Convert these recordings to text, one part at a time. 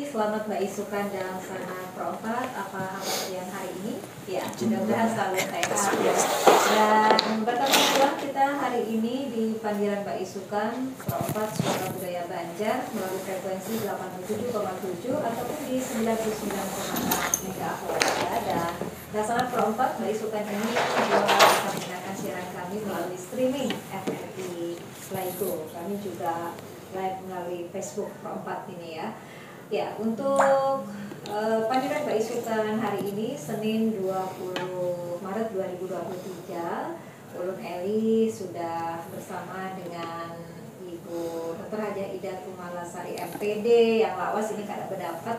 selamat Mbak Isukan dan Sana Propat. Apa kabar kalian hari ini? Ya, mudah-mudahan selalu sehat. Dan bertemu ulang kita hari ini di panggilan Mbak Isukan Propat Suara Budaya Banjar melalui frekuensi 87,7 ataupun di 99,6 MHz. Dan Sana Propat Mbak Isukan ini juga bisa mendengarkan siaran kami melalui streaming FRI Selaiko. Kami juga live melalui Facebook Pro4 ini ya. Ya, untuk panggilan Mbak Isukan hari ini Senin 20 Maret 2023, Ulun Eli sudah bersama dengan Ibu Dr. Haja Ida Tumalasari MPD yang lawas ini kada berdapat.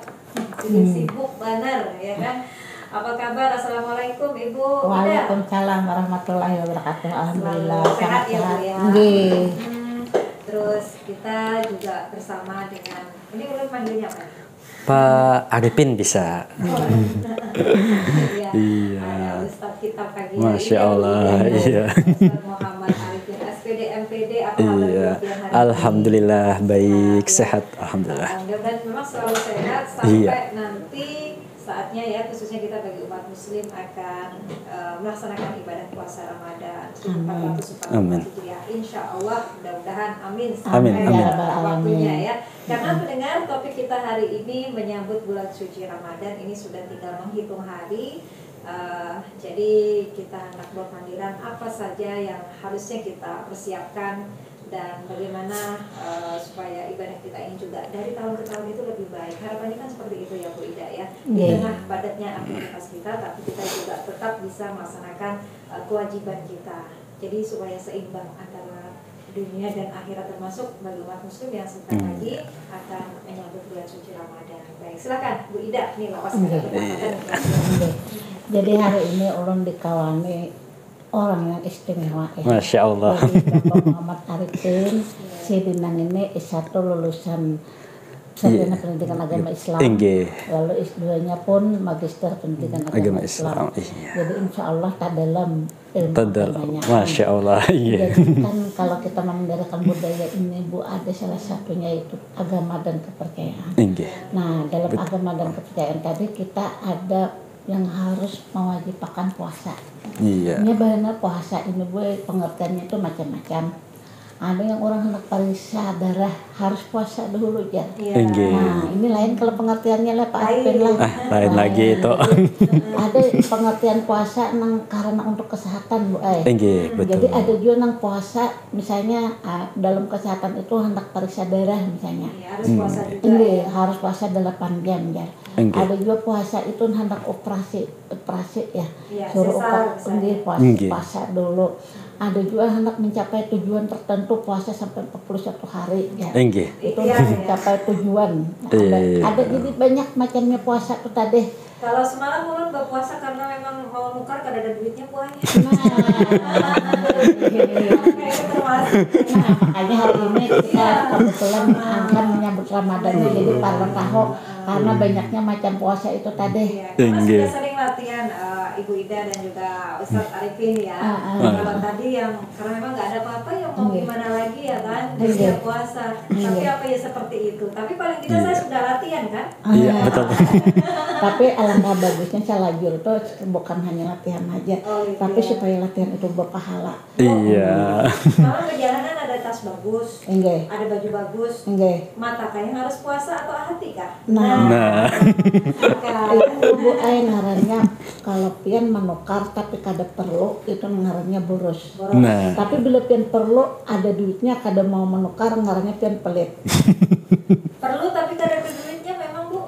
Ini sibuk benar ya kan. Apa kabar? Assalamualaikum Ibu. Waalaikumsalam warahmatullahi wabarakatuh. Alhamdulillah sehat ya Bu ya. Terus kita juga bersama dengan, ini ulun panggilnya apa? Pak Arifin bisa. Iya. Ustaz kita pagi ini. Masya Allah. Iya. Ustaz Muhammad Arifin SPD MPD. Apa kabar Iya. hari Alhamdulillah baik sehat. Alhamdulillah. Dan memang selalu sehat sampai nanti saatnya ya, khususnya kita bagi umat muslim akan melaksanakan ibadah puasa Ramadan 1444 Hijriah. Insya Allah mudah-mudahan amin sampai waktunya ya. Karena mendengar topik kita hari ini menyambut bulan suci Ramadan, ini sudah tinggal menghitung hari. Jadi kita hendak berpandiran apa saja yang harusnya kita persiapkan dan bagaimana supaya ibadah kita ini juga dari tahun ke tahun itu lebih baik. Harapannya kan seperti itu ya Bu Ida ya. Di tengah padatnya aktivitas kita, tapi kita juga tetap bisa melaksanakan kewajiban kita. Jadi supaya seimbang antara dunia dan akhirat, termasuk bagi umat muslim yang sebentar lagi akan menyambut bulan suci Ramadan. Baik, silakan Bu Ida. Nih lawas Jadi hari ini ulun dikawani orang yang istimewa ya. Masya Allah. Jadi Bapak Muhammad Arifin, si Dinang ini S1 lulusan sarjana pendidikan agama Islam. Lalu S2-nya pun magister pendidikan agama Islam. Jadi insya Allah tak dalam ilmu agamanya. Masya Allah. Jadi kan kalau kita memeliharakan budaya ini Bu, ada salah satunya itu agama dan kepercayaan. Nah dalam agama dan kepercayaan tadi kita ada yang harus mewajibkan puasa. Ini benar puasa ini Bu, pengertiannya itu macam-macam. Ada yang orang hendak parisa darah harus puasa dulu ya. Nah ini lain kalau pengertiannya lah Pak Arifin lah. Lain lagi itu. Ada pengertian puasa nang karena untuk kesehatan Bu. Betul. Jadi ada juga nang puasa misalnya dalam kesehatan itu hendak parisa darah misalnya. Harus puasa juga. Harus puasa 8 jam ya. Ada juga puasa itu hendak operasi ya. Suruh operasi puasa dulu. Ada juga hendak mencapai tujuan tertentu puasa sampai 41 hari ya. Itu mencapai tujuan. Ada jadi banyak macamnya puasa tuh tadi. Kalau semalam ulun berpuasa karena memang mau nukar kada ada duitnya puanya. Makanya hari ini kita kebetulan akan menyambut Ramadan jadi parlon tahu karena banyaknya macam puasa itu tadi. Mas sudah sering latihan Ibu Ida dan juga Ustadz Arifin ya. Kalau tadi yang karena memang nggak ada apa-apa yang mau gimana lagi ya kan, dia puasa. Tapi apa ya seperti itu. Tapi paling tidak saya sudah latihan kan. Iya betul. Tapi alangkah bagusnya saya lajur itu bukan hanya latihan aja, tapi supaya latihan itu berpahala. Iya. Kalau perjalanan ada tas bagus, ada baju bagus, mata kayaknya harus puasa atau hati kah? Nah. Bu ngarannya kalau pian menukar tapi kada perlu itu ngarannya boros. Tapi bila pian perlu ada duitnya kada mau menukar ngarannya pian pelit. Perlu tapi kada ada duitnya memang Bu.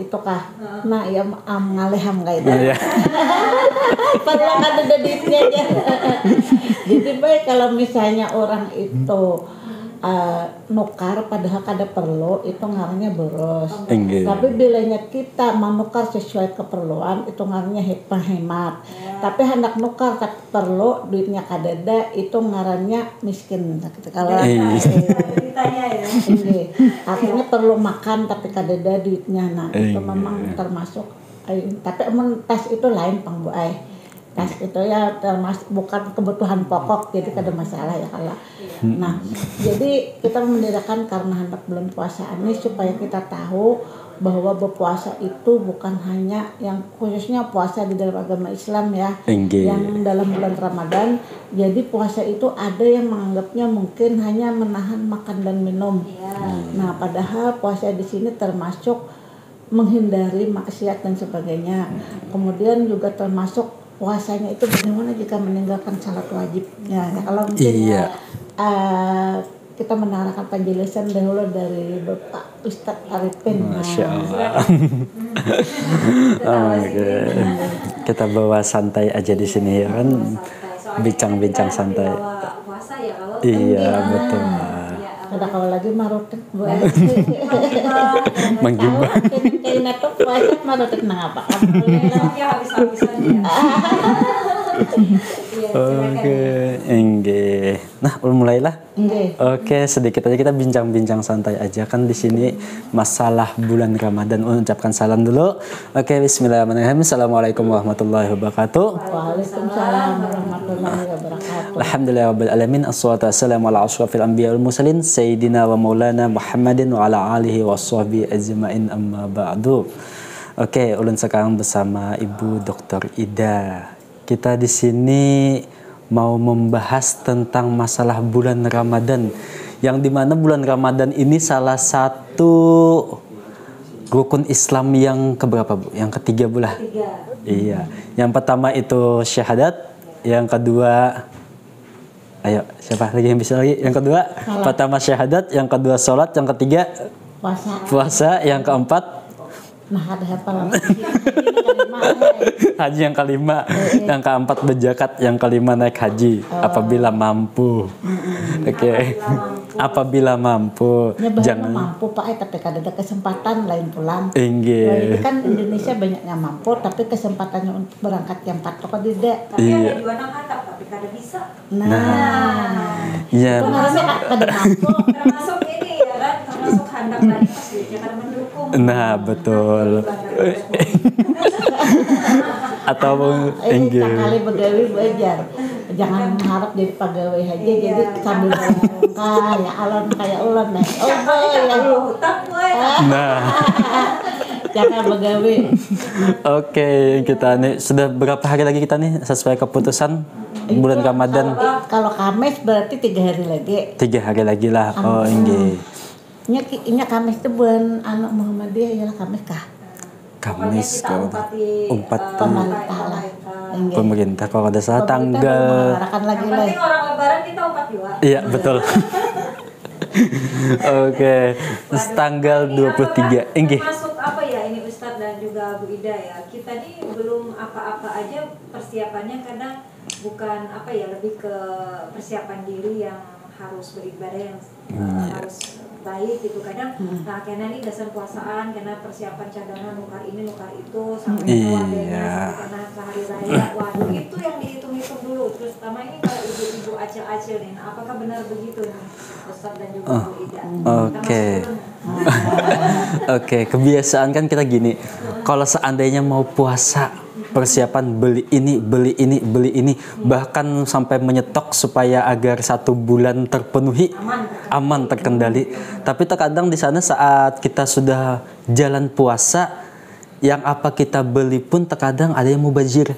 Itu kah. Nah ya ngaleham kayak itu. Padahal kada ada duitnya aja. Jadi baik kalau misalnya orang itu nukar padahal kada perlu itu ngarannya boros. Tapi bilanya kita menukar sesuai keperluan itu ngarannya hemat. Tapi hendak nukar tapi perlu duitnya kada ada itu ngarannya miskin. Kalau ditanya ya. Artinya perlu makan tapi kada ada duitnya. Nah itu memang termasuk. Tapi tas itu lain Pang Bu Tas itu ya termasuk bukan kebutuhan pokok, jadi kada masalah ya kalau. Nah, jadi kita mendirikan karena hendak bulan puasa ini supaya kita tahu bahwa berpuasa itu bukan hanya yang khususnya puasa di dalam agama Islam ya, Inggih. yang dalam bulan Ramadan. Jadi puasa itu ada yang menganggapnya mungkin hanya menahan makan dan minum. Iya. Nah, padahal puasa di sini termasuk menghindari maksiat dan sebagainya. Kemudian juga termasuk puasanya itu bagaimana jika meninggalkan salat wajib. Ya, kalau mungkin Iya. kita mendengarkan penjelasan dahulu dari Bapak Ustadz Arifin. Masya Nah, Allah. Oke. Kita bawa santai aja di sini ya kan. Bincang-bincang santai. Puasa ya kalau Iya, betul. ada kalau lagi marotek buat Menggibah. kayaknya tuh puasa marotek nang apa? ya habis-habisan ya. Iya, silakan. Oke, enggak. Nah, mulailah. Nggih. Oke, sedikit aja kita bincang-bincang santai aja kan di sini masalah bulan Ramadan. Ucapkan salam dulu. Oke, bismillahirrahmanirrahim. Assalamualaikum warahmatullahi wabarakatuh. Waalaikumsalam warahmatullahi wabarakatuh. Alhamdulillah alamin. Assalatu wassalamu ala asyrafil anbiya wal mursalin sayyidina wa maulana Muhammadin wa ala alihi washabbihi ajmain amma ba'du. Oke, ulun sekarang bersama Ibu Dr. Ida. Kita di sini mau membahas tentang masalah bulan Ramadan, yang dimana bulan Ramadan ini salah satu rukun Islam yang keberapa, Bu? Yang ketiga, Bu lah. Iya. Yang pertama itu syahadat, yang kedua, ayo siapa lagi yang bisa lagi? Yang kedua, pertama syahadat, yang kedua sholat, yang ketiga puasa, yang keempat Nah, ada hafalan. haji, yang kelima, yang keempat berzakat, yang kelima naik haji apabila mampu. Oke. Apabila mampu. Jangan mampu Pak, tapi kada ada kesempatan lain pulang. Inggih. Kan Indonesia banyak yang mampu, tapi kesempatannya untuk berangkat yang patok tidak. Tapi Iya. ada dua anak hatap tapi kada bisa. Iya. Pengaruhnya kada mampu. Termasuk ini ya kan, termasuk handak tadi pas duitnya kada mendukung. Nah, betul. Atau inggih. Kali pegawai belajar. Jangan mengharap jadi pegawai aja, jadi sambil berangkat ya alon kayak ulun nih. Oh boy, ya lu. Hutang boy. Nah, Jangan pegawai. oke, kita nih sudah berapa hari lagi kita nih sesuai keputusan bulan Ramadan? Kalau Kamis berarti 3 hari lagi. 3 hari lagi lah. Oh, inggih. Nya Kamis itu bulan anak Muhammadiyah ya Kamis kah? Kamis kalau umpat Pemerintah lah. pemerintah kalau ada salah Pemerintah tanggal. mengarahkan lagi Yang lah. penting orang lebaran kita 42. Iya, betul. Oke, terus tanggal 23. Inggih. Termasuk apa ya ini Ustadz dan juga Bu Ida ya. Kita nih belum apa-apa aja persiapannya, kadang bukan apa ya, lebih ke persiapan diri yang harus beribadah yang harus baik gitu kadang. Nah, karena ini dasar puasaan, karena persiapan cadangan nukar ini nukar itu sampai Iya. karena sehari raya. Waduh, itu yang dihitung-hitung dulu. Terus pertama ini kalau ibu-ibu acil-acil nih, nah, apakah benar begitu nih Ustadz dan juga Bu Ida? Oke. Oke, kebiasaan kan kita gini. Kalau seandainya mau puasa, persiapan beli ini, bahkan sampai menyetok supaya agar 1 bulan terpenuhi, aman, terkendali. Tapi terkadang di sana saat kita sudah jalan puasa, yang apa kita beli pun terkadang ada yang mubazir.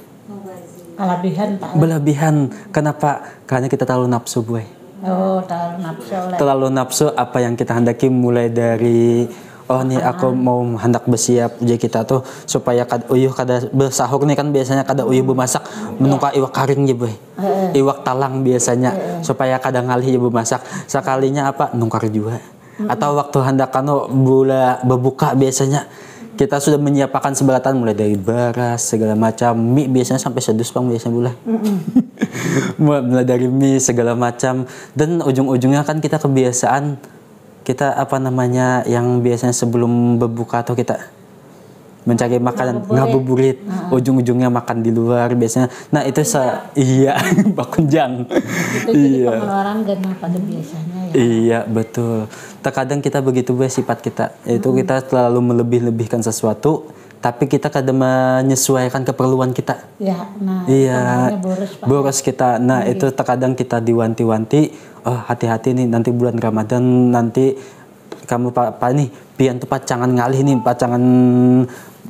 Kelebihan Pak. Berlebihan. Kenapa? Karena kita terlalu nafsu, boy. Oh, terlalu nafsu lah. Terlalu nafsu apa yang kita hendaki, mulai dari oh nih aku mau hendak bersiap jadi kita tuh supaya kada bersahur nih kan biasanya kada uyuh bemasak menungka iwak karing ya boy, iwak talang biasanya supaya kada ngalih ya bemasak sekalinya apa nungkar juga. Atau waktu hendak kanu bula berbuka biasanya kita sudah menyiapkan sebalatan mulai dari beras segala macam, mie biasanya sampai sedus bang biasanya bula. Mulai dari mie segala macam, dan ujung-ujungnya kan kita kebiasaan kita apa namanya yang biasanya sebelum berbuka atau kita mencari makanan ngabuburit, ujung-ujungnya makan di luar biasanya. Nah itu iya bakunjang. Itu jadi pengeluaran genah pada biasanya ya. Iya betul. Terkadang kita begitu sifat kita, yaitu kita selalu melebih-lebihkan sesuatu, tapi kita kadang menyesuaikan keperluan kita. Ya, nah Iya, boros, Pak. boros kita. Nah itu terkadang kita diwanti-wanti, oh hati-hati nih nanti bulan Ramadan nanti kamu apa nih pian tuh pacangan ngalih nih, pacangan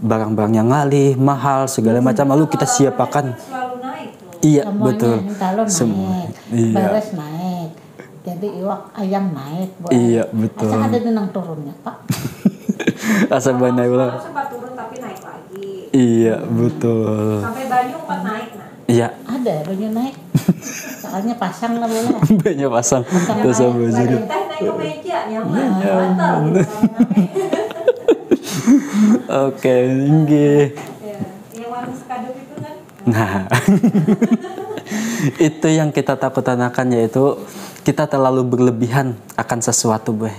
barang-barang yang ngalih mahal segala macam, lalu kita siapakan. Selalu naik loh. Iya Semuanya betul. talon Semua. naik, Iya. beres naik, jadi iwak ayam naik. Bu. Iya, betul. Asal ada denang turunnya Pak. Asa banyak ulang. Semalam sempat turun tapi naik lagi. Iya betul. Sampai Banyu 4 naik nah. Iya. Ada banyak naik. Soalnya pasang lah boleh. Banyak pasang. Terus Naik, sama lagi teh naik ke meja nyaman. Bantal gitu. Oke, nggih. Ya, yang warung sekadut itu kan. Nah, itu yang kita takutan akan, yaitu kita terlalu berlebihan akan sesuatu, boy.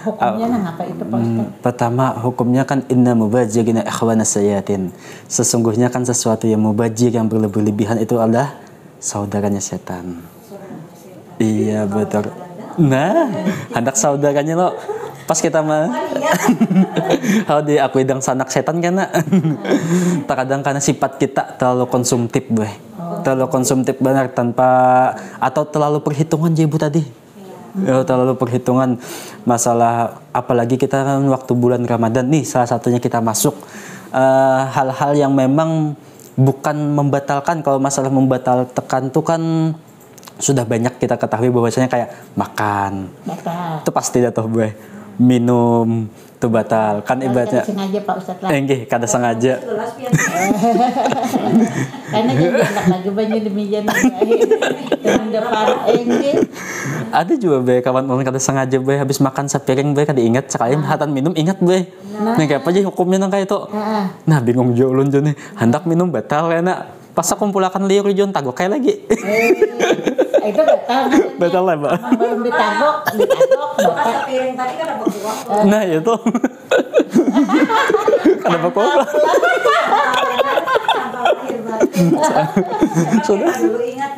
Hukumnya nah apa itu Pak Ustaz? Pertama, hukumnya kan inna mubajirina ikhwana sayatin. Sesungguhnya kan sesuatu yang mubajir, yang berlebihan itu adalah saudaranya setan. Iya betul. Nah, hendak saudaranya lo pas kita mah kalau diakui dang sanak setan kan. Terkadang karena sifat kita terlalu konsumtif, boy. Terlalu konsumtif benar tanpa atau terlalu perhitungan aja ibu tadi. Ya, terlalu perhitungan masalah, apalagi kita kan waktu bulan Ramadan nih salah satunya kita masuk hal-hal yang memang bukan membatalkan. Kalau masalah membatalkan tuh kan sudah banyak kita ketahui bahwasanya kayak makan Batal. itu pasti dah tuh gue, minum itu batal kan ibaratnya. Sengaja Pak Ustaz lah. Enggih, kada sengaja. Jelas biar Karena jadi enak lagi banyak di meja nih. Dengan depan enggak. Ada juga be kawan-kawan kada sengaja be habis makan sepiring be kada ingat sekali hatan minum ingat be. Nah, kayak apa aja hukumnya nang kayak itu. Nah, bingung jo ulun jo nih. Hendak minum batal enak. Pas aku kumpulakan liur jon tagok kayak lagi. Itu batal. Batal lah, Mbak. Belum ditagok pas Bapak. piring tadi kan ada buah. Nah, itu. Kenapa kok? Tanpa lahir batin. Sudah dulu ingat.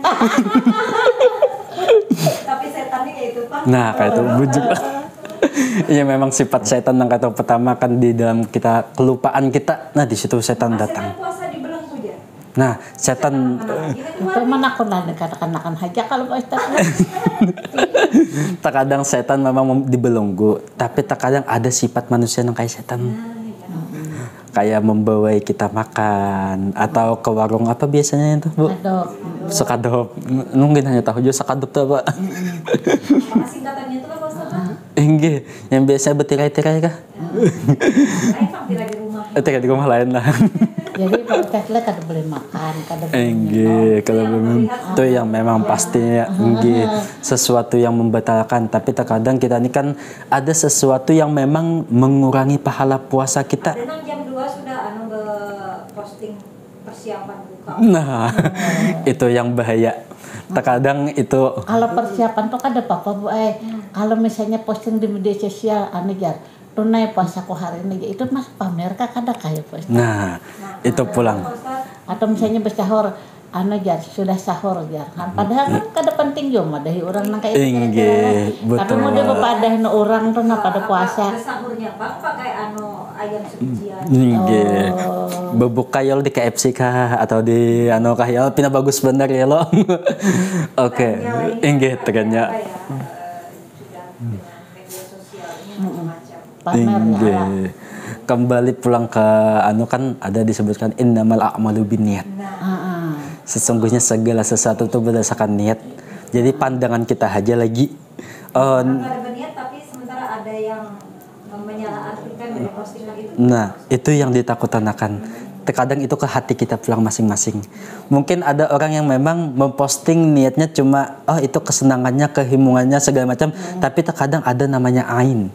Tapi setannya kayak itu Pak. Nah, kayak itu bujuk. Iya memang sifat setan yang kata pertama kan di dalam kita kelupaan kita. Nah, di situ setan datang. Setan puasa di belenggu aja. Nah, setan Itu mana aku lah katakan haja kalau Pak Ustaz. terkadang setan memang dibelenggu, tapi terkadang ada sifat manusia yang kayak setan. Kayak membawai kita makan atau ke warung apa biasanya itu, Bu? Adok. Sekadop. Mungkin hanya tahu juga sekadop tuh, Pak. Apa singkatannya itu Pak Ustaz? Enggak, yang biasa bertirai-tirai kah? Saya tidak di rumah. Tirai di rumah lain lah. Jadi Pak Ustaz lah kada boleh makan, kada boleh Enggak, kalau belum itu yang memang pastinya enggak sesuatu yang membatalkan, tapi terkadang kita ini kan ada sesuatu yang memang mengurangi pahala puasa kita. Ada nang jam 2 sudah posting persiapan buka. Nah, itu yang bahaya. Terkadang itu Kalau persiapan tuh kada apa-apa Bu. Kalau misalnya posting di media sosial jar tunai puasaku hari ini itu mas pamer kah kada kayak Pak Ustaz. nah, itu pulang. Atau misalnya bersahur jar sudah sahur jar kan padahal kan kada penting jo mah dari orang nang kayak Inggih, tapi betul. mau dia bepadah no orang tuh na pada puasa. Sahurnya Bang pakai ayam sucian. Inggih. Bebuk kayol di KFC kah atau di kayol pina bagus bener ya lo. Oke. Inggih teganya. Sudah dengan media sosialnya macam-macam. Pamer ya. Inggih. Kembali pulang ke kan ada disebutkan innamal a'malu binniyat. Sesungguhnya segala sesuatu itu berdasarkan niat. Jadi pandangan kita aja lagi. Ada berniat tapi sementara ada yang menyalahartikan dari postingan itu. Nah, itu yang ditakutkan akan. Terkadang itu ke hati kita pulang masing-masing. Mungkin ada orang yang memang memposting niatnya cuma itu kesenangannya, kehimungannya segala macam, tapi terkadang ada namanya ain.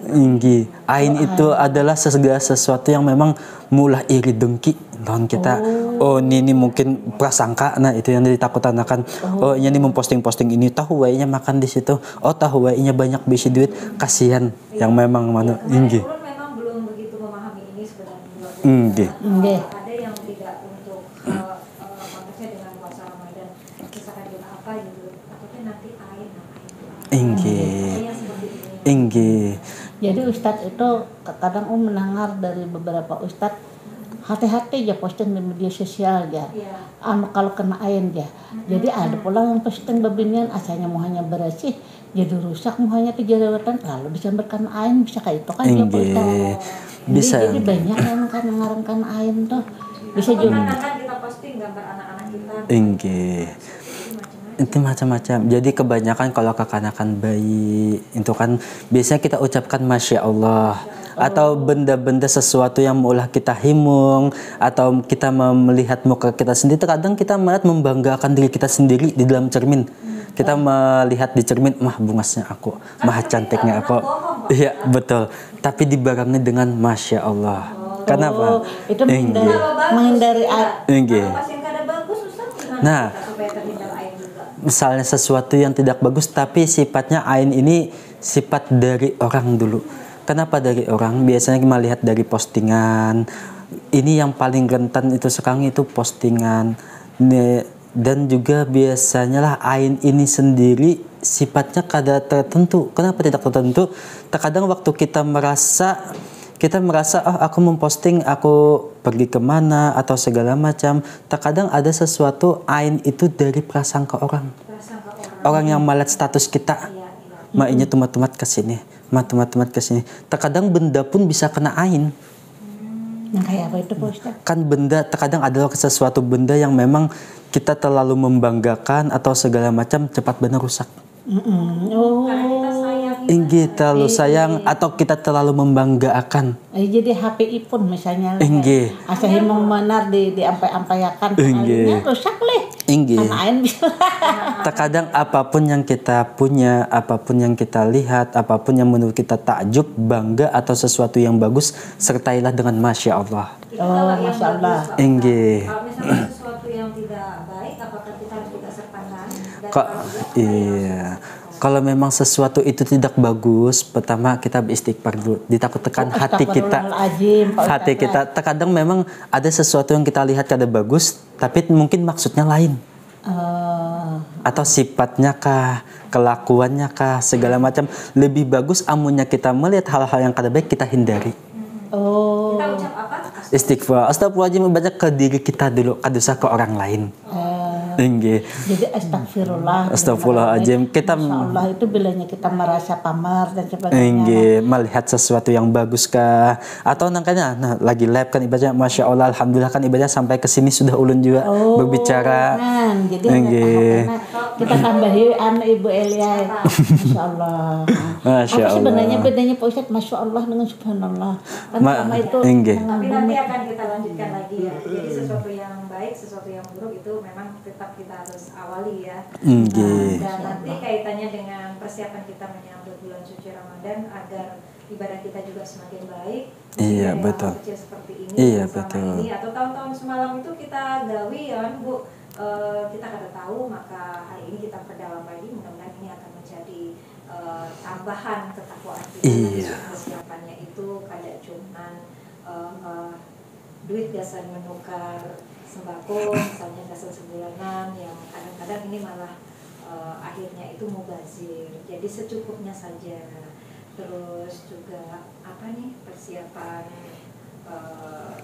Inggi, ain itu adalah segala sesuatu yang memang mulah iri dengki lawan kita. Oh ini mungkin prasangka. Nah itu yang ditakutkan akan. Oh ini memposting ini tahu wainya makan di situ. Oh tahu wainya banyak bisi duit. Kasihan yang memang mana inggi. Memang belum begitu memahami ini sebenarnya. Inggi. Ada yang tidak untuk konteksnya dengan puasa Ramadan. Misalkan juga apa gitu. Takutnya nanti ain. Inggi. Saya seperti ini. Inggi. Jadi Ustadz itu kadang mendengar dari beberapa Ustadz hati-hati aja posting di media sosial ya. Kalau kena ain ya. Jadi ada pula yang posting babinian asalnya mau hanya bersih jadi rusak muhanya ke jerawatan lalu disambarkan air bisa kayak itu kan ya Pak Inggih. Ustaz. Bisa. Jadi banyak yang kan ngarankan air tuh bisa Atau juga. kan kita posting gambar anak-anak kita. Inggih. Itu macam-macam. Jadi kebanyakan kalau kekanakan bayi itu kan biasanya kita ucapkan Masya Allah. Atau benda-benda sesuatu yang maulah kita himung atau kita melihat muka kita sendiri, terkadang kita melihat membanggakan diri kita sendiri di dalam cermin. Kita melihat di cermin, mah bungasnya aku, mah cantiknya aku. Iya betul. Tapi dibarengi dengan Masya Allah. Kenapa? Itu menghindari Inggih. Kalau pasien kada bagus, Ustaz, gimana Nah, kita supaya terhindar air juga? misalnya sesuatu yang tidak bagus tapi sifatnya ain ini sifat dari orang dulu. Kenapa dari orang? Biasanya melihat dari postingan. Ini yang paling rentan itu sekarang itu postingan. Dan juga biasanya lah ain ini sendiri sifatnya kada tertentu. Kenapa tidak tertentu? Terkadang waktu kita merasa oh aku memposting aku pergi kemana atau segala macam, terkadang ada sesuatu ain itu dari prasangka orang. Orang yang melihat status kita, maknya tumat-tumat ke sini, tumat-tumat ke sini. Terkadang benda pun bisa kena ain. Yang kayak apa itu Pak Ustaz? Kan benda terkadang adalah sesuatu benda yang memang kita terlalu membanggakan atau segala macam cepat benar rusak. Oh. Karena kita sayang. Inggih, terlalu sayang atau kita terlalu membanggakan. Jadi HPI pun misalnya Inggih. asa himong menar di ampai-ampayakan Inggih. akhirnya rusak leh. Inggih. Karena air bisa. Terkadang apapun yang kita punya, apapun yang kita lihat, apapun yang menurut kita takjub, bangga atau sesuatu yang bagus, sertailah dengan Masya Allah. Itu kalau yang Masya Allah. bagus, Pak. Inggih. Kalau misalnya sesuatu yang tidak baik, apakah kita harus kita sertakan? Dan Kok kalau iya, iya. Kalau memang sesuatu itu tidak bagus, pertama kita beristighfar dulu. Ditakutkan hati kita. Astagfirullahaladzim, Pak Hati Ustaz. kita terkadang memang ada sesuatu yang kita lihat kada bagus, tapi mungkin maksudnya lain. Atau sifatnya kah, kelakuannya kah, segala macam. Lebih bagus amunnya kita melihat hal-hal yang kada baik kita hindari. Oh. kita ucap apa? Istighfar. Astagfirullahaladzim banyak ke diri kita dulu, kada usah ke orang lain. Inggih. Jadi astagfirullah. Astagfirullahaladzim. Kita Masya Allah itu bilanya kita merasa pamer dan sebagainya. Inggih, melihat sesuatu yang bagus kah atau nangkanya lagi live kan ibadah Masya Allah Alhamdulillah kan ibadah sampai ke sini sudah ulun juga berbicara. Kan, jadi Inggih. kita tambahi Ibu Elia. Masya Allah. Masya Apa sebenarnya Allah. bedanya Pak Ustadz Masya Allah dengan Subhanallah? Kan sama itu Inggih. Tapi nanti akan kita lanjutkan lagi ya. Jadi sesuatu yang baik, sesuatu yang buruk itu memang tetap kita harus awali ya. Inggih. Dan nanti kaitannya dengan persiapan kita menyambut bulan suci Ramadan agar ibadah kita juga semakin baik. Iya, Dari betul. hal kecil seperti ini, Iya, selama betul. ini atau tahun-tahun semalam itu kita gawi ya kan, Bu. Kita kada tahu, maka hari ini kita perdalam lagi. Mudah-mudahan ini akan menjadi tambahan ketakwaan kita. Iya. Persiapannya itu kada cuman duit gasan menukar sembako misalnya gasan sebulanan yang kadang-kadang ini malah akhirnya itu mubazir. Jadi secukupnya saja. Terus juga apa nih persiapan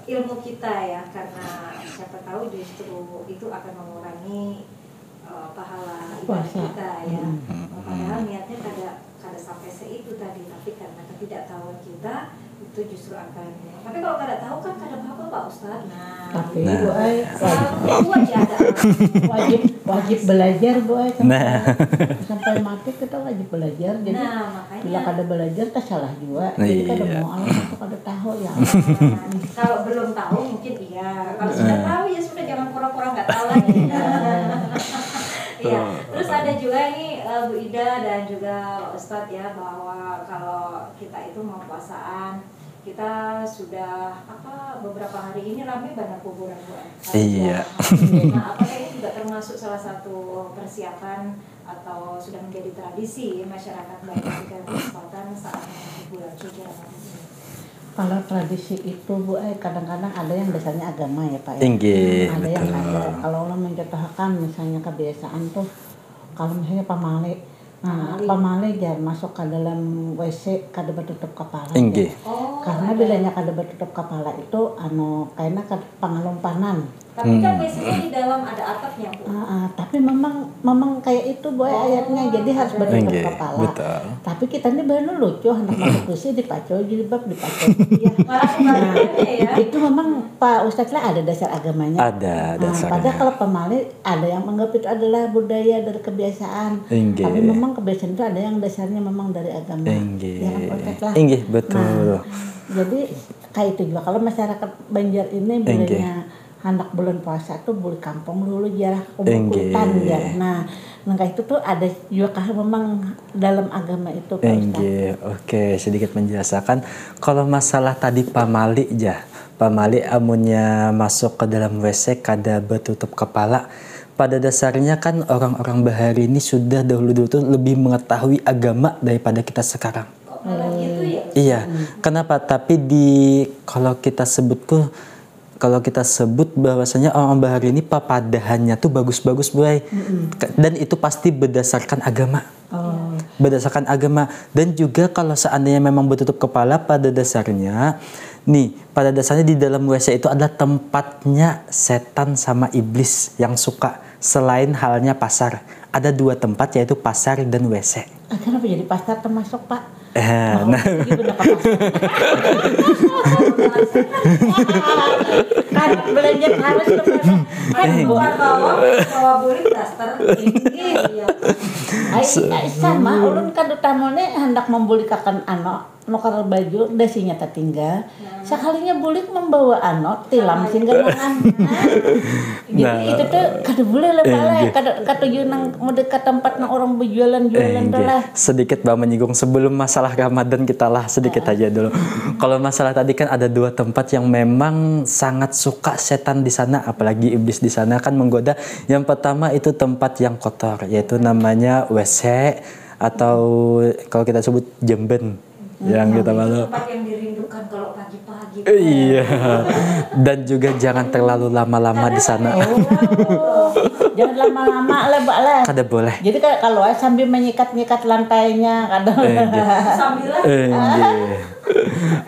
ilmu kita ya, karena siapa tahu justru itu akan mengurangi pahala ibadah kita ya. Padahal niatnya kada sampai seitu tadi, tapi karena ketidaktahuan kita itu justru akan. Tapi kalau kada tahu kan kada apa-apa Pak Ustadz. Nah, Tapi gitu. Bu Ai, Itu aja ada. wajib belajar Bu Ai. Nah. Sampai mati kita wajib belajar. Jadi Nah, makanya bila kada belajar tak salah juga. Jadi kada Iya. mau alam atau kada tahu ya. kalau belum tahu mungkin iya. Kalau sudah tahu ya sudah, jangan pura-pura nggak tahu lagi. Iya. Terus ada juga nih Bu Ida dan juga Pak Ustadz ya, bahwa kalau kita itu mau puasaan, kita sudah beberapa hari ini ramai banyak kuburan Bu. Iya. Nah, apakah ini juga termasuk salah satu persiapan atau sudah menjadi tradisi masyarakat baik ketika berkesempatan saat memasuki bulan suci Ramadan ini? Kalau tradisi itu Bu Ai kadang-kadang ada yang dasarnya agama ya Pak ya. Inggih, Ada yang betul. ada. Kalau orang mencontohkan misalnya kebiasaan tuh kalau misalnya pamali. Nah, pamali jangan masuk ke dalam WC kada bertutup kepala. Inggih. Oh, Karena bilanya kada bertutup kepala itu kayaknya pangalumpanan. Tapi kan biasanya di dalam ada atapnya, Bu. Tapi memang kayak itu boy ayatnya, jadi harus bertutup kepala. Betul. Tapi kita ini baru lucu, anak masuk kursi dipaco jilbab dipaco. Itu memang Pak Ustadz lah ada dasar agamanya. Ada dasarnya. Padahal kalau pemali ada yang menganggap itu adalah budaya dari kebiasaan. Tapi memang kebiasaan itu ada yang dasarnya memang dari agama. Ya kan Pak Ustadz lah. Betul. Jadi kayak itu juga kalau masyarakat Banjar ini bilangnya anak bulan puasa tuh buli kampung dulu jarah kumpul-kumpulan ya. Nah itu tuh ada juga memang dalam agama itu Pak Ustadz. Oke, sedikit menjelaskan kalau masalah tadi pamali pamali amunnya masuk ke dalam WC kada bertutup kepala. Pada dasarnya kan orang-orang bahari ini sudah dahulu tuh lebih mengetahui agama daripada kita sekarang. Gitu ya? Iya, kenapa? Tapi kalau kita sebut bahwasanya orang bahari ini papadahannya tuh bagus-bagus boy. Dan itu pasti berdasarkan agama. Berdasarkan agama. Dan juga kalau seandainya memang bertutup kepala pada dasarnya di dalam WC itu adalah tempatnya setan sama iblis yang suka. Selain halnya pasar. Ada 2 tempat yaitu pasar dan WC. Kenapa jadi pasar termasuk Pak? Kan belanja harus ke pasar. Kan bukan bawa bulik daster tinggi ya. Sama ulun kan utamanya hendak membulikakan nukar baju dasinya tertinggal. Sekalinya bulik membawa tilam sehingga jadi itu tuh kada boleh lah kada nang mendekat tempat nang orang berjualan lah. Sedikit menyinggung sebelum masalah Ramadan kita lah sedikit aja dulu. Kalau masalah tadi kan ada 2 tempat yang memang sangat suka setan di sana, apalagi iblis di sana kan menggoda. Yang pertama itu tempat yang kotor, yaitu namanya WC atau kalau kita sebut jemben. Yang kita malu. Tempat yang dirindukan kalau pagi-pagi. Iya. Dan juga jangan terlalu lama-lama di sana. Jangan lama-lama lah. Kada boleh. Jadi kalau sambil menyikat-nyikat lantainya kadang.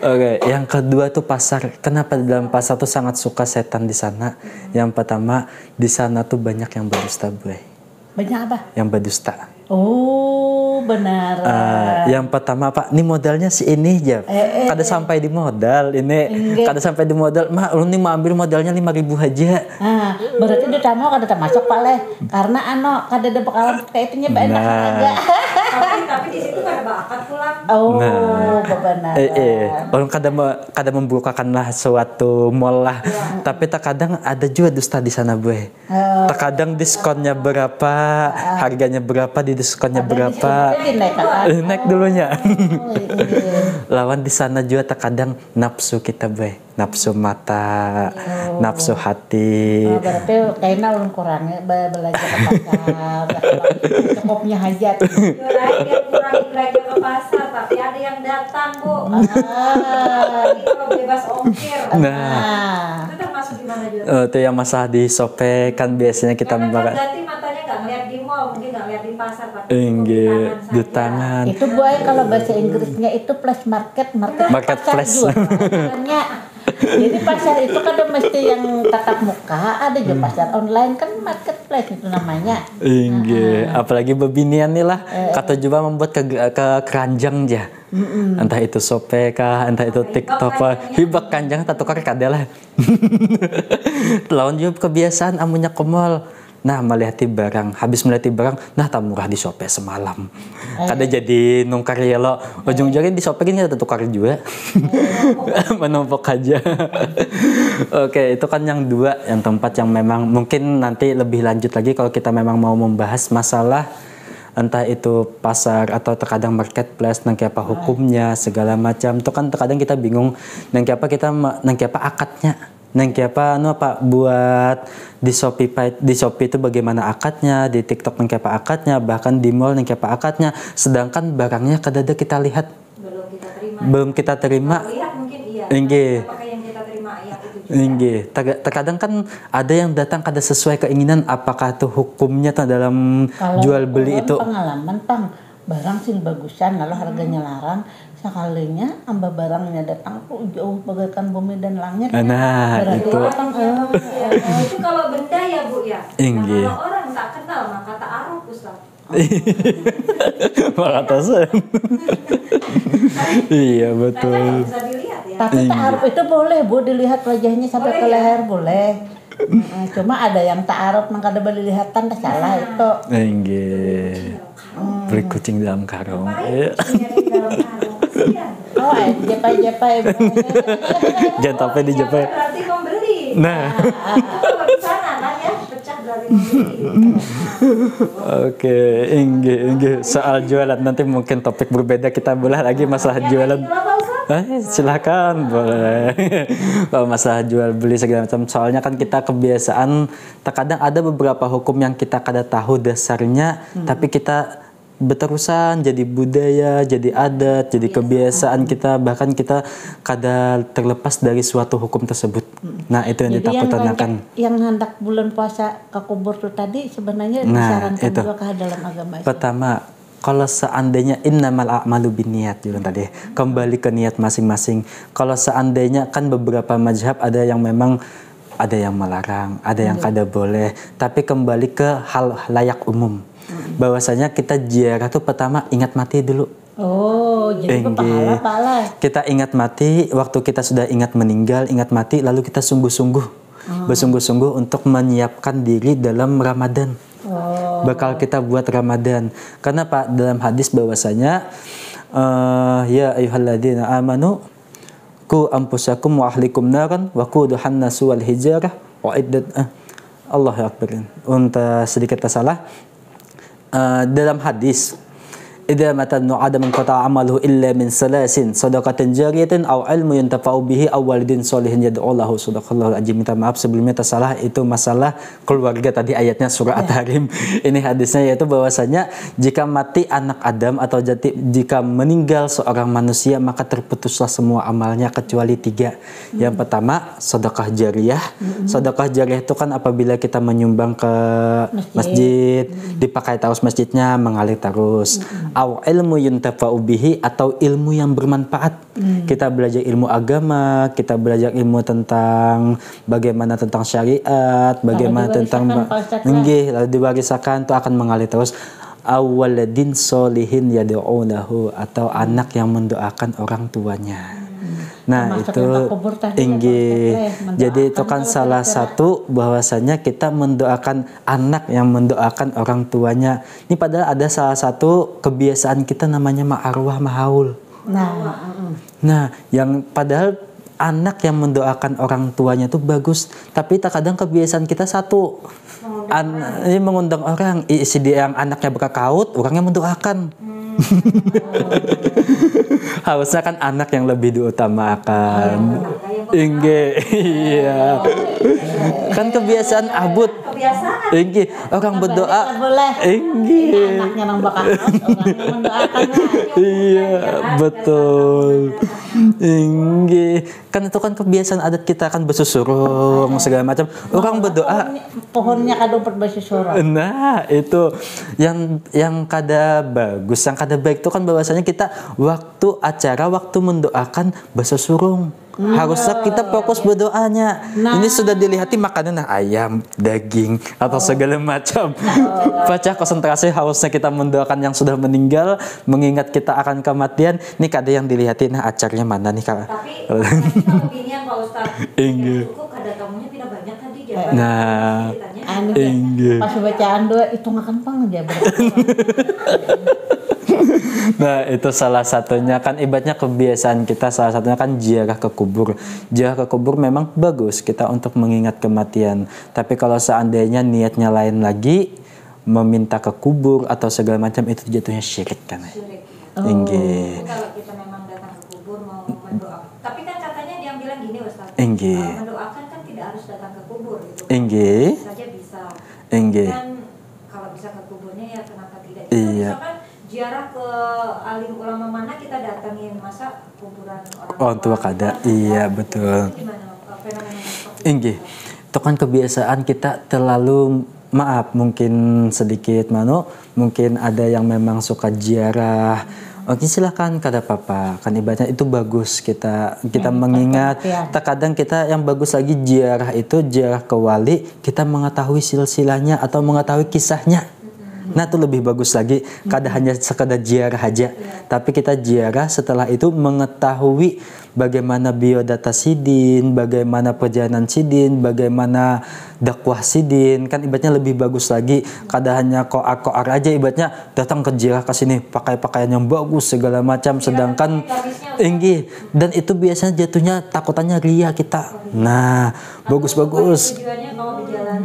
Oke, yang kedua tuh pasar. Kenapa di dalam pasar tuh sangat suka setan di sana? Yang pertama, di sana tuh banyak yang berdusta, boy. Banyak apa? Yang berdusta. Oh, benar. Yang pertama Pak, ini modalnya si ini aja. Kada sampai di modal ini. Kada sampai di modal. Lu nih mau ambil modalnya 5.000 aja. Berarti dia tamu kada termasuk Pak Leh. Karena kada ada bakalan kayak itunya banyak agak. Tapi di situ kada bakat pulang. Benar. Orang kada membukakanlah suatu mall lah. Tapi terkadang ada juga dusta di sana, boy. Terkadang diskonnya berapa, harganya berapa, di diskonnya berapa, naik dulunya. Lawan di sana juga terkadang nafsu kita, boy. Nafsu mata, nafsu hati. Berarti kayaknya ulun kurangnya belajar ke pasar, cukupnya hajat. Dia kurang belajar ke pasar, tapi ada yang datang, Bu. Kalau bebas ongkir. Itu termasuk di mana juga? Itu yang masalah di Shopee kan biasanya kita berarti matanya nggak ngeliat di mall, mungkin nggak ngeliat di pasar, tapi di tangan. Itu boy kalau bahasa Inggrisnya itu flash marketplace. Jadi pasar itu kan mesti yang tatap muka, ada juga pasar online kan marketplace itu namanya. Apalagi bebinian nih lah, kata juga membuat ke keranjang aja. Entah itu Shopee kah, entah itu TikTok kah, hibak kanjang tak tukar kada lah. Lawan juga kebiasaan amunya ke mall. Nah, melihati barang, habis melihati barang, nah tak murah di Shopee semalam. Kada jadi nungkar ya lo, ujung-ujungnya di Shopee ini ada tukar juga. Menumpuk aja. Oke, itu kan yang 2, yang tempat yang memang mungkin nanti lebih lanjut lagi kalau kita memang mau membahas masalah entah itu pasar atau terkadang marketplace, nangki apa hukumnya, segala macam. Itu kan terkadang kita bingung, nangki apa akadnya. Nangki apa buat di Shopee itu bagaimana akadnya, di TikTok nangki apa akadnya, bahkan di mall nangki apa akadnya. Sedangkan barangnya kadada kita lihat belum kita terima. Lihat mungkin iya. Apakah yang kita terima ya itu juga. Terkadang kan ada yang datang kada sesuai keinginan, apakah itu hukumnya dalam jual beli itu? Pengalaman barang sih bagusan lalu harganya larang. sekalinya amba barangnya datang tuh jauh bagaikan bumi dan langit. Nah, Berarti itu. orang Itu kalau benda ya Bu ya. Nah, Inggih. kalau orang tak kenal maka ta'aruf Ustaz. Makatasan. Iya Tanya betul. bisa dilihat ya. Tapi ta'aruf itu boleh Bu, dilihat wajahnya sampai Boleh ke ya? leher boleh. Cuma ada yang ta'aruf nang kada boleh lihatan dah salah itu. Inggih. Beli kucing dalam karung. Iya. Punya di dalam karung. Kasihan. Oh, jepai-jepai. Jangan sampai dijepai. Berarti membeli. Nah, Kalau di sana kan ya pecah berarti membeli. oke, inggih. Soal jualan nanti mungkin topik berbeda kita belah lagi masalah jualan. Silakan boleh. Kalau masalah jual beli segala macam, soalnya kan kita kebiasaan. Terkadang ada beberapa hukum yang kita kada tahu dasarnya, tapi kita berterusan jadi budaya, jadi adat, jadi kebiasaan kita, bahkan kita kada terlepas dari suatu hukum tersebut. Nah itu yang Jadi yang ditakutkan. yang hendak bulan puasa ke kubur tuh tadi sebenarnya Nah, disarankan itu. juga ke dalam agama Islam. Pertama, kalau seandainya innamal a'malu binniyat bilang tadi, kembali ke niat masing-masing. Kalau seandainya kan beberapa mazhab ada yang memang ada yang melarang, ada yang kada boleh, tapi kembali ke hal layak umum. Bahwasanya kita ziarah tuh pertama ingat mati dulu. Oh, jadi berpahala-pahala. Kita ingat mati, waktu kita sudah ingat meninggal, ingat mati, lalu kita bersungguh-sungguh untuk menyiapkan diri dalam Ramadan. Bakal kita buat Ramadan. Karena Pak dalam hadis bahwasanya ya ayyuhalladzina amanu ku anfusakum wa ahlikum naran wa quduhan nasu wal hijarah wa iddat Allahu akbar. Untuk sedikit tersalah. Dalam hadis idza mata ibnu adam qata amaluhu illa min salasin sadaqatin jariyatin aw ilmu yuntafa'u bihi aw walidin sholihin yad'u lahu. Sadaqallahu azim. Minta maaf sebelumnya tersalah, itu masalah keluarga tadi ayatnya surah At-Tahrim. Ini hadisnya yaitu bahwasanya jika mati anak Adam atau jika meninggal seorang manusia maka terputuslah semua amalnya kecuali 3. Yang pertama sedekah jariyah. Sedekah jariyah itu kan apabila kita menyumbang ke masjid, dipakai terus masjidnya mengalir terus. Aw ilmu yuntafa'u bihi, atau ilmu yang bermanfaat. Kita belajar ilmu agama, kita belajar ilmu tentang bagaimana tentang syariat, bagaimana tentang lalu diwariskan itu akan mengalir terus. Awaladin solihin yad'unahu, atau anak yang mendoakan orang tuanya. Nah itu jadi itu kan salah satu bahwasanya kita mendoakan anak yang mendoakan orang tuanya. Ini padahal ada salah satu kebiasaan kita namanya ma'arwah mahaul. Nah yang padahal anak yang mendoakan orang tuanya itu bagus, tapi terkadang kebiasaan kita satu ini mengundang orang, si dia yang anaknya berkakaut, orangnya mendoakan. Harusnya kan anak yang lebih diutamakan. Iya. Kan kebiasaan abut. Inggi, orang berdoa. Inggi. Anaknya nang bakal orang mendoakan. Iya, betul. Inggi. Kan itu kan kebiasaan adat kita kan bersusurung segala macam. Orang berdoa. Pohonnya kadang bersusurung. Nah, itu yang kada bagus, yang kada baik itu kan bahwasanya kita waktu acara, waktu mendoakan bersusurung. Harusnya kita fokus berdoanya. Ini sudah dilihati makanan ayam, daging atau segala macam. Baca konsentrasi, harusnya kita mendoakan yang sudah meninggal, mengingat kita akan kematian. Ini kada yang dilihati, nah acaranya mana nih Kak? Tapi kalau gini ya Pak Ustadz, cukup kada tamunya tidak banyak tadi jawaban. Nah, pas bacaan doa itu makan pang aja Nah itu salah satunya kan ibaratnya kebiasaan kita, salah satunya kan ziarah ke kubur. Ziarah ke kubur memang bagus kita untuk mengingat kematian. Tapi kalau seandainya niatnya lain lagi, meminta ke kubur atau segala macam, itu jatuhnya syirik kan. Syirik. Kalau kita memang datang ke kubur mau mendoakan. Tapi kan katanya dia bilang gini Ustaz. Mendoakan kan tidak harus datang ke kubur gitu. Saja bisa. Kan kalau bisa ke kuburnya ya kenapa tidak? Iya. Misalkan ziarah ke alim ulama mana kita datangin, masa kuburan orang tua kada. Iya betul. Itu kan kebiasaan kita terlalu, maaf mungkin sedikit mungkin ada yang memang suka ziarah Oke silakan kata papa, kan ibaratnya itu bagus kita mengingat. Terkadang kita yang bagus lagi ziarah itu ziarah ke wali, kita mengetahui silsilahnya atau mengetahui kisahnya. Nah itu lebih bagus lagi, kadang hanya sekedar ziarah aja, tapi kita ziarah setelah itu mengetahui bagaimana biodata Sidin, bagaimana perjalanan Sidin, bagaimana dakwah Sidin, kan ibaratnya lebih bagus lagi. Kadang hanya koar-koar aja ibaratnya datang ke ziarah ke sini pakai pakaian yang bagus segala macam, sedangkan tinggi dan itu biasanya jatuhnya takutannya ria kita. Nah bagus-bagus.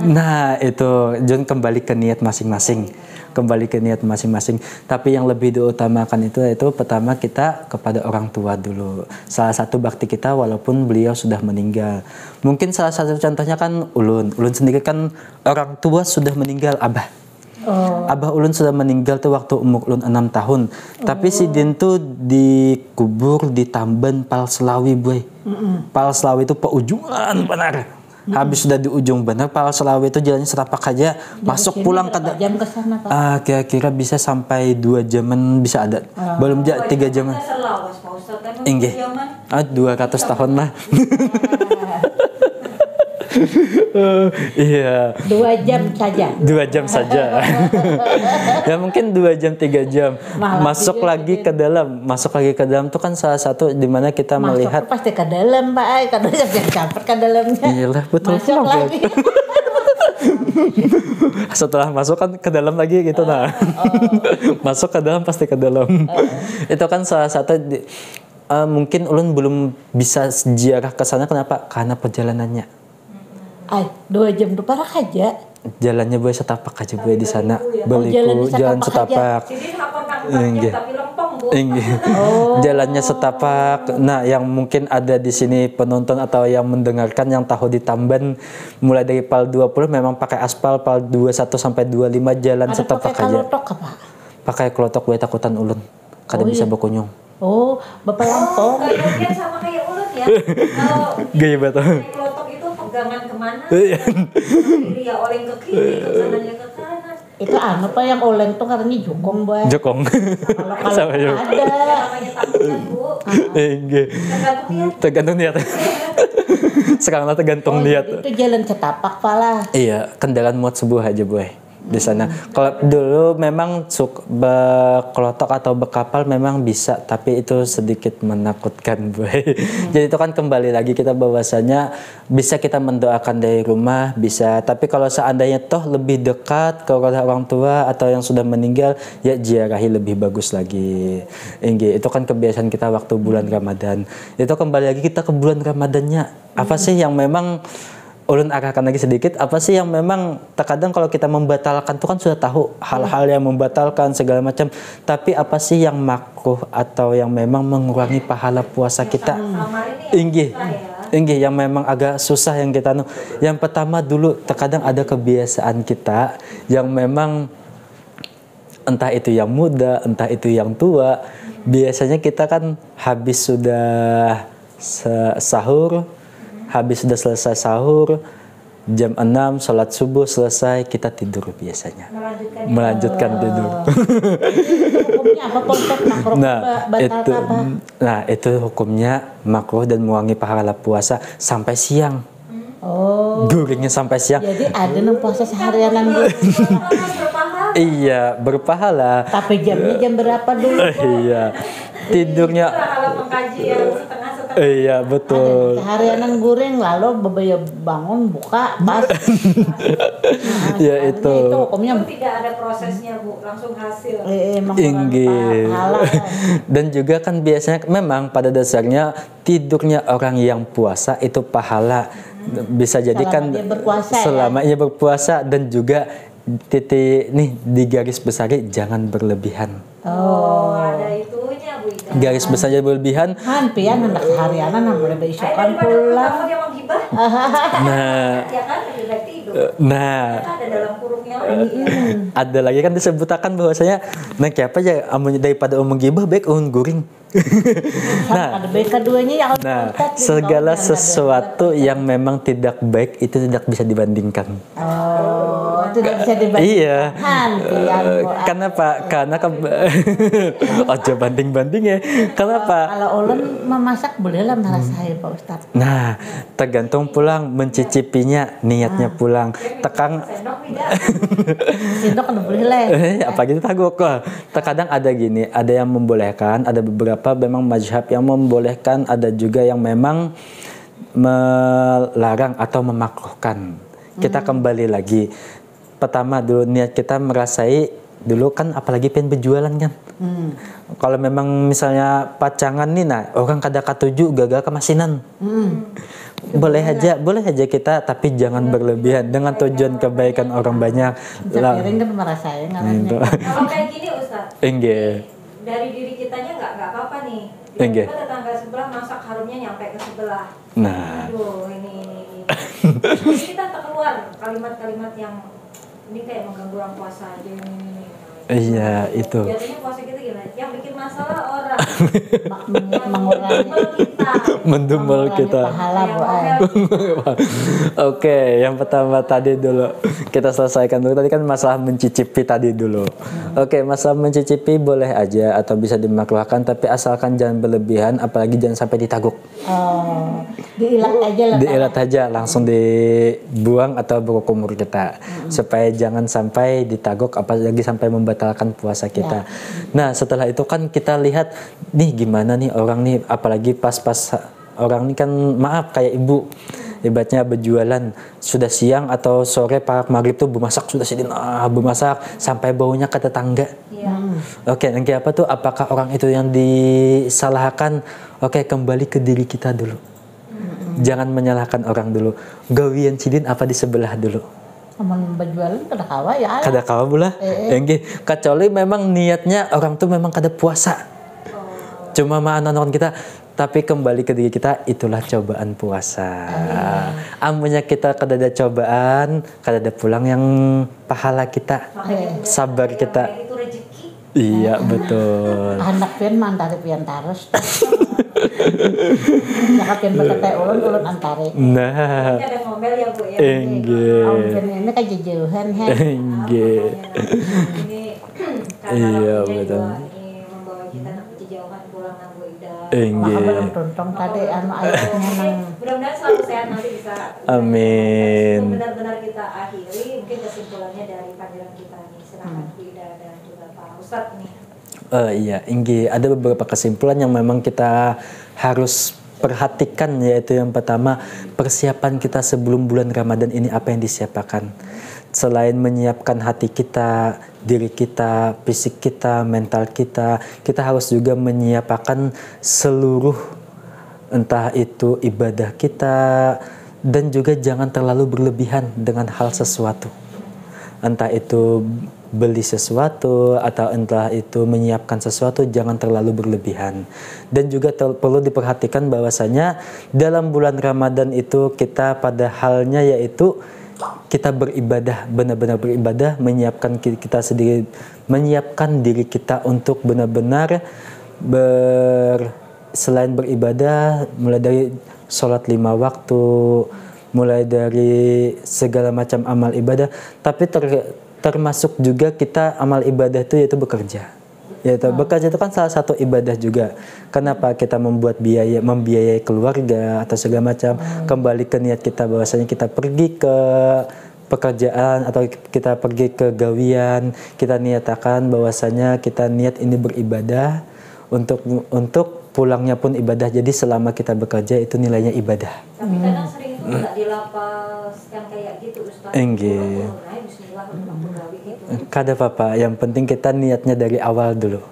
Nah itu John kembali ke niat masing-masing. Tapi yang lebih diutamakan itu pertama kita kepada orang tua dulu. Salah satu bakti kita walaupun beliau sudah meninggal. Mungkin salah satu contohnya kan Ulun sendiri kan orang tua sudah meninggal, Abah. Abah Ulun sudah meninggal tuh waktu umur Ulun 6 tahun. Tapi Sidin tuh dikubur di Tamban Palselawi, boy. Palselawi itu peujungan benar. Habis sudah di ujung benar Palselawi itu jalannya setapak aja, masuk pulang ke jam ke sana, Pak? Kira-kira bisa sampai 2 jaman bisa ada. Belum 3 jaman. Inggih. 200 tahun lah. Iya. 2 jam saja. 2 jam saja. Ya mungkin 2 jam 3 jam. Masuk lagi ke dalam tuh kan salah satu di mana kita melihat. Masuk pasti ke dalam, Pak. Kadang jangan campur ke dalamnya. Iyalah betul. Masuk lagi. Setelah masuk kan ke dalam lagi gitu Masuk ke dalam pasti ke dalam. Itu kan salah satu mungkin Ulun belum bisa ziarah ke sana, kenapa? Karena perjalanannya. 2 jam tuh parah aja. Jalannya boleh setapak aja boleh di sana. Beliku jalan setapak. Jalannya setapak. Nah, yang mungkin ada di sini penonton atau yang mendengarkan yang tahu di Tamban mulai dari PAL 20 memang pakai aspal, PAL 21 sampai 25 jalan setapak aja. Pakai klotok gue takutan Ulun. Kadang bisa berkunjung. Bapak Lampung. Sama kayak Ulun ya. Kalau gaya betul. klotok itu pegangan kemana? Kiri ya oleng ke kiri, ke kanan ya ke kanan. Itu Pak yang oleng tuh katanya jokong, Boy. Jokong. Kalau ada. Namanya takutan, Bu. Tergantung niat. Sekarang tergantung niat. Itu jalan setapak pala. Iya, kendaraan muat sebuah aja, Boy. Di sana. Kalau dulu memang berkelotok atau berkapal memang bisa, tapi itu sedikit menakutkan, boy. Jadi itu kan kembali lagi kita bahwasanya bisa kita mendoakan dari rumah, bisa. Tapi kalau seandainya toh lebih dekat ke orang tua atau yang sudah meninggal, ya ziarahi lebih bagus lagi. Itu kan kebiasaan kita waktu bulan Ramadan. Itu kembali lagi kita ke bulan Ramadannya. Apa sih yang memang Ulun arahkan lagi sedikit, apa sih yang memang terkadang kalau kita membatalkan itu kan sudah tahu hal-hal yang membatalkan segala macam, tapi apa sih yang makruh atau yang memang mengurangi pahala puasa kita? Inggih yang memang agak susah yang kita yang pertama dulu terkadang ada kebiasaan kita yang memang entah itu yang muda, entah itu yang tua, biasanya kita kan habis sudah sahur, habis sudah selesai sahur, jam 6 sholat subuh selesai, kita tidur biasanya. Melanjutkan tidur. Hukumnya apa makruh? Itu hukumnya makruh dan mengurangi pahala puasa sampai siang. Guringnya sampai siang. Jadi ada yang puasa seharianan dulu. Iya, berpahala. Tapi jamnya jam berapa dulu? Iya. Tidurnya. Iya betul. Seharianan goreng lalu bebaya bangun buka pas. Ya itu. Itu hukumnya tidak ada prosesnya, Bu, langsung hasil. Dan juga kan biasanya memang pada dasarnya tidurnya orang yang puasa itu pahala. Bisa jadi kan selama ia berpuasa dan juga titik nih di garis besar jangan berlebihan. Ada itunya, Bu Ika. Garis besarnya berlebihan. Pian hendak seharianan boleh besokan pulang. Ya kan lebih baik tidur. Ada dalam kurungnya. Ada lagi kan disebutkan bahwasanya kayak apa ya amunnya daripada menggibah baik guring. Ada baik keduanya yang segala sesuatu yang memang tidak baik itu tidak bisa dibandingkan. tidak bisa dibandingkan. Iya. Kenapa? Karena ojo banding-banding ya. Kenapa? Kalau ulun memasak bolehlah merasai Pak Ustadz. Nah, tergantung pulang mencicipinya, niatnya pulang. Tekang Sendok kan boleh lah. apa gitu tagok kok. Terkadang ada gini, ada yang membolehkan, ada beberapa memang mazhab yang membolehkan, ada juga yang memang melarang atau memakruhkan. Kita kembali lagi. Pertama dulu niat kita merasai dulu kan, apalagi pengen berjualan kan. Kalau memang misalnya pacangan nih, nah orang kada katuju gagal kemasinan. Boleh aja kita, tapi jangan berlebihan dengan tujuan kebaikan orang banyak. Piring kan merasai ngarannya. Kalau kayak gini Ustadz, Enggak. dari diri kitanya nggak apa-apa nih. Enggak. Tiba-tiba tetangga sebelah masak harumnya nyampe ke sebelah. Nah, Aduh, ini. Terus kita keluar kalimat-kalimat yang ini kayak mengganggu orang puasa aja ini. iya itu. Biasanya puasa kita gimana? Yang bikin masalah orang. Mengurangi Mendumel kita. pahala Bu. Oke, yang pertama tadi dulu kita selesaikan dulu. Tadi kan masalah mencicipi tadi dulu. Oke, masalah mencicipi boleh aja atau bisa dimakruhkan, tapi asalkan jangan berlebihan, apalagi jangan sampai ditaguk. Oh, diilat aja lah. Diilat aja, langsung dibuang atau berkumur kita, supaya jangan sampai ditaguk, apalagi sampai membatalkan puasa kita. Nah, setelah itu kan kita lihat nih gimana nih orang nih, apalagi pas-pas orang ini kan maaf kayak ibu ibaratnya berjualan sudah siang atau sore pak maghrib tuh bermasak sudah bermasak sampai baunya ke tetangga. Oke, nanti apa tuh, apakah orang itu yang disalahkan? Oke, kembali ke diri kita dulu. Jangan menyalahkan orang dulu. Gawian cidin apa di sebelah dulu. Amun berjualan kada kawa ya. Kada kawa pula. Kecuali memang niatnya orang tuh memang kada puasa. Cuma ma'anon kita, tapi kembali ke diri kita, itulah cobaan puasa. Amunnya kita kada ada cobaan, kada ada pulang yang pahala kita, sabar kita. Itu rezeki. Iya betul. Anak pian mantari pian tarus. Jangan pian berkata ulun antari. Nah, Ini ada ngomel ya Bu ya. Aun ini kan jejauhan he. Ini karena Iya, waktunya betul. juga ini membawa kita kejauhan pulang nang Bu Ida. Maka belum tontong tadi anu ayatnya nang Mudah-mudahan selalu sehat, nanti bisa. Amin. Benar-benar kita akhiri, mungkin kesimpulannya dari panggilan kita nih. Silakan Bu Ida dan juga Pak Ustadz nih. Iya, Inggi, ada beberapa kesimpulan yang memang kita harus perhatikan, yaitu yang pertama, persiapan kita sebelum bulan Ramadan ini apa yang disiapkan. Selain menyiapkan hati kita, diri kita, fisik kita, mental kita harus juga menyiapkan seluruh, entah itu ibadah kita, dan juga jangan terlalu berlebihan dengan hal sesuatu. Entah itu beli sesuatu atau entah itu menyiapkan sesuatu, jangan terlalu berlebihan. Dan juga perlu diperhatikan bahwasanya dalam bulan Ramadan itu kita pada halnya yaitu kita beribadah, benar-benar beribadah, menyiapkan kita sendiri, menyiapkan diri kita untuk benar-benar selain beribadah, mulai dari sholat 5 waktu, mulai dari segala macam amal ibadah, tapi termasuk juga kita amal ibadah itu yaitu bekerja. Yaitu bekerja itu kan salah satu ibadah juga. Kenapa kita membiayai keluarga atau segala macam, kembali ke niat kita bahwasanya kita pergi ke pekerjaan atau kita pergi ke gawian, kita niatakan bahwasanya kita niat ini beribadah untuk pulangnya pun ibadah. Jadi selama kita bekerja itu nilainya ibadah. Tapi kadang sering itu nggak dilapas yang kayak gitu Ustaz. Enggak. Bismillah gitu. Kada apa-apa, yang penting kita niatnya dari awal dulu.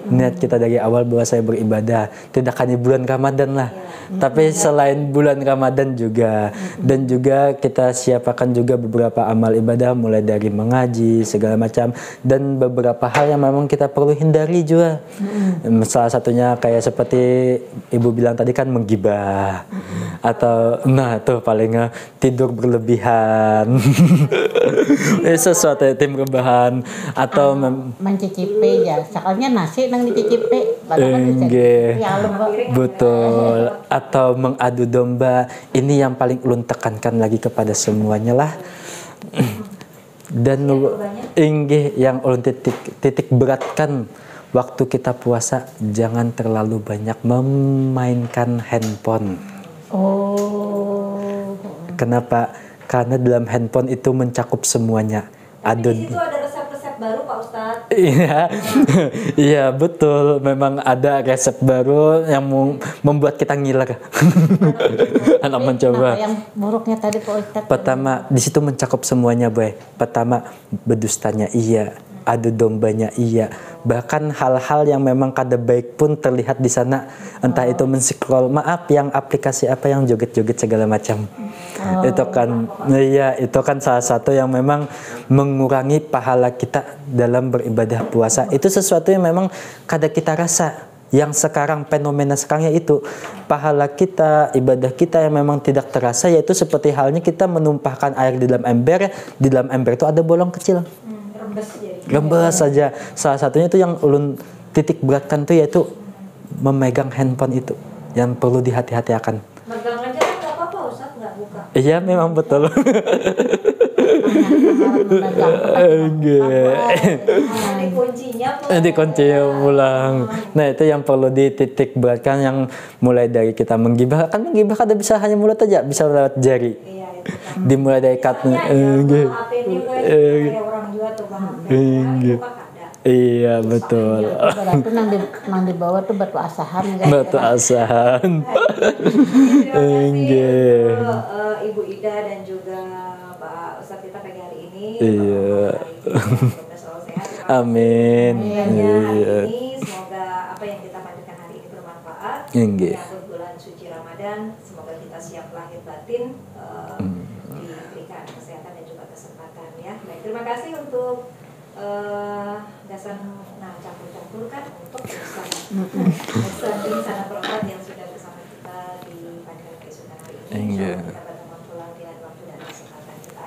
Niat kita dari awal bahwa saya beribadah, tidak hanya bulan Ramadan lah, tapi selain bulan Ramadan juga. Dan juga kita siapkan juga beberapa amal ibadah, mulai dari mengaji segala macam, dan beberapa hal yang memang kita perlu hindari juga. Salah satunya kayak seperti ibu bilang tadi kan, menggibah, atau nah tuh paling tidur berlebihan. Sesuatu tim rebahan atau mencicipi ya, soalnya nasi nang dicicipi betul, atau mengadu domba. Ini yang paling ulun tekankan lagi kepada semuanya lah. Dan Perubahannya? inggih yang ulun titik beratkan waktu kita puasa, jangan terlalu banyak memainkan handphone. Oh. Kenapa? Karena dalam handphone itu mencakup semuanya. Tapi di situ ada resep-resep baru Pak Ustadz. Iya, iya betul. Memang ada resep baru yang membuat kita ngiler. Anak mencoba. Nah, yang buruknya tadi Pak Ustadz. Pertama, di situ mencakup semuanya, Boy. Pertama, berdustanya iya, adu dombanya iya. Bahkan hal-hal yang memang kada baik pun terlihat di sana. Entah itu men-scroll, maaf, yang aplikasi apa yang joget-joget segala macam. Itu kan, iya, itu kan salah satu yang memang mengurangi pahala kita dalam beribadah puasa. Itu sesuatu yang memang kada kita rasa. Yang sekarang fenomena sekarang yaitu pahala kita, ibadah kita yang memang tidak terasa, yaitu seperti halnya kita menumpahkan air di dalam ember. Di dalam ember itu ada bolong kecil. Rembes saja. Salah satunya itu yang ulun titik beratkan tuh yaitu memegang handphone itu yang perlu dihati-hatikan. Megang aja kan nggak apa-apa Ustadz, nggak buka. Iya memang betul. Nanti kuncinya Nanti kunci pulang. Nah itu yang perlu dititik beratkan, yang mulai dari kita menggibah. Kan menggibah kada bisa hanya mulut aja, bisa lewat jari. Iya, itu kan. Dimulai dari Misalnya ya, HP ini gue kayak orang juga tuh bang. Buka kada. Iya betul. Berarti nang di bawah tuh batu asahan ya. Batu asahan. Terima kasih untuk Ibu Ida dan juga Pak Ustadz kita pagi hari ini. Iya. Semoga selalu sehat. Amin. Iya. Iya. Hari ini semoga apa yang kita panjatkan hari ini bermanfaat. Inggih. Menyambut bulan suci Ramadan, semoga kita siap lahir batin, diberikan kesehatan dan juga kesempatan ya. Baik, terima kasih untuk Dasan campur-campur kan untuk Dasan di sana perobat yang sudah bersama kita di panggilan keisukan hari ini. Iya. Kita bertemu pulang dengan waktu dan kesempatan kita.